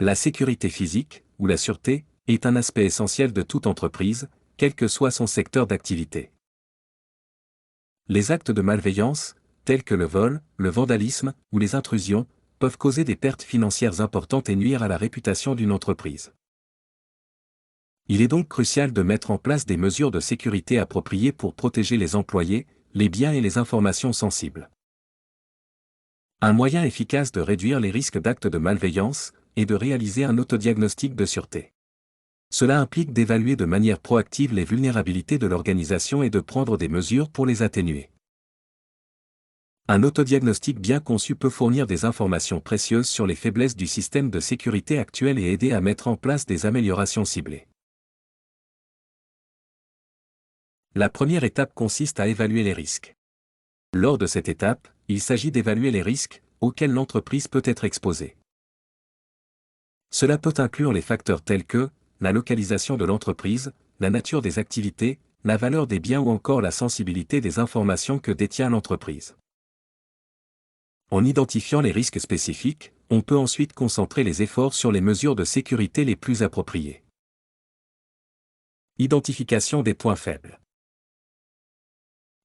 La sécurité physique, ou la sûreté, est un aspect essentiel de toute entreprise, quel que soit son secteur d'activité. Les actes de malveillance, tels que le vol, le vandalisme ou les intrusions, peuvent causer des pertes financières importantes et nuire à la réputation d'une entreprise. Il est donc crucial de mettre en place des mesures de sécurité appropriées pour protéger les employés, les biens et les informations sensibles. Un moyen efficace de réduire les risques d'actes de malveillance est de réaliser un autodiagnostic de sûreté. Cela implique d'évaluer de manière proactive les vulnérabilités de l'organisation et de prendre des mesures pour les atténuer. Un autodiagnostic bien conçu peut fournir des informations précieuses sur les faiblesses du système de sécurité actuel et aider à mettre en place des améliorations ciblées. La première étape consiste à évaluer les risques. Lors de cette étape, il s'agit d'évaluer les risques auxquels l'entreprise peut être exposée. Cela peut inclure les facteurs tels que la localisation de l'entreprise, la nature des activités, la valeur des biens ou encore la sensibilité des informations que détient l'entreprise. En identifiant les risques spécifiques, on peut ensuite concentrer les efforts sur les mesures de sécurité les plus appropriées. Identification des points faibles.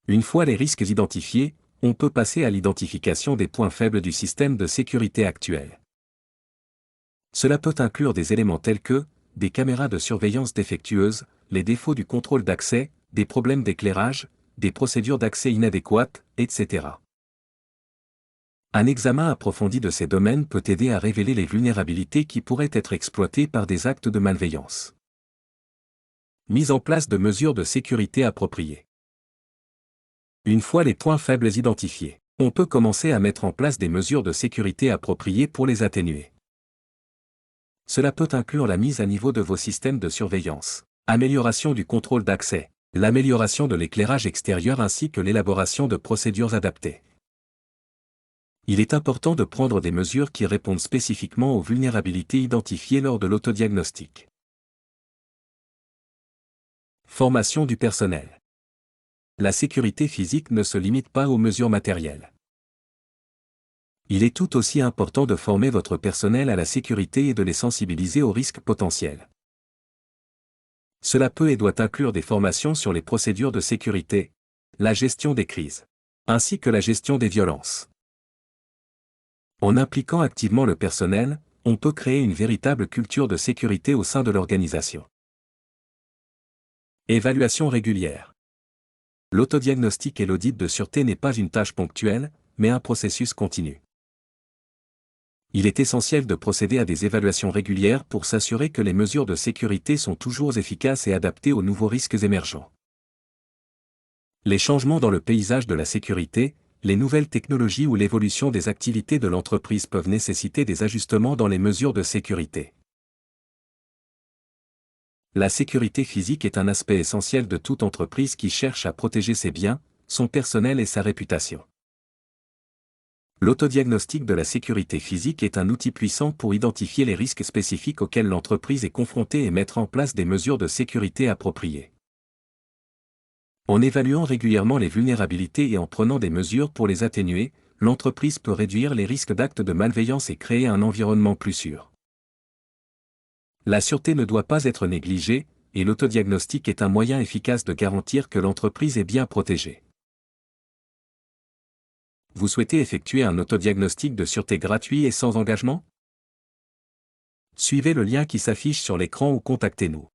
Une fois les risques identifiés, on peut passer à l'identification des points faibles du système de sécurité actuel. Cela peut inclure des éléments tels que des caméras de surveillance défectueuses, les défauts du contrôle d'accès, des problèmes d'éclairage, des procédures d'accès inadéquates, etc. Un examen approfondi de ces domaines peut aider à révéler les vulnérabilités qui pourraient être exploitées par des actes de malveillance. Mise en place de mesures de sécurité appropriées. Une fois les points faibles identifiés, on peut commencer à mettre en place des mesures de sécurité appropriées pour les atténuer. Cela peut inclure la mise à niveau de vos systèmes de surveillance, amélioration du contrôle d'accès, l'amélioration de l'éclairage extérieur ainsi que l'élaboration de procédures adaptées. Il est important de prendre des mesures qui répondent spécifiquement aux vulnérabilités identifiées lors de l'autodiagnostic. Formation du personnel. La sécurité physique ne se limite pas aux mesures matérielles. Il est tout aussi important de former votre personnel à la sécurité et de les sensibiliser aux risques potentiels. Cela peut et doit inclure des formations sur les procédures de sécurité, la gestion des crises, ainsi que la gestion des violences. En impliquant activement le personnel, on peut créer une véritable culture de sécurité au sein de l'organisation. Évaluation régulière. L'autodiagnostic et l'audit de sûreté n'est pas une tâche ponctuelle, mais un processus continu. Il est essentiel de procéder à des évaluations régulières pour s'assurer que les mesures de sécurité sont toujours efficaces et adaptées aux nouveaux risques émergents. Les changements dans le paysage de la sécurité, les nouvelles technologies ou l'évolution des activités de l'entreprise peuvent nécessiter des ajustements dans les mesures de sécurité. La sécurité physique est un aspect essentiel de toute entreprise qui cherche à protéger ses biens, son personnel et sa réputation. L'autodiagnostic de la sécurité physique est un outil puissant pour identifier les risques spécifiques auxquels l'entreprise est confrontée et mettre en place des mesures de sécurité appropriées. En évaluant régulièrement les vulnérabilités et en prenant des mesures pour les atténuer, l'entreprise peut réduire les risques d'actes de malveillance et créer un environnement plus sûr. La sûreté ne doit pas être négligée, et l'autodiagnostic est un moyen efficace de garantir que l'entreprise est bien protégée. Vous souhaitez effectuer un autodiagnostic de sûreté gratuit et sans engagement? Suivez le lien qui s'affiche sur l'écran ou contactez-nous.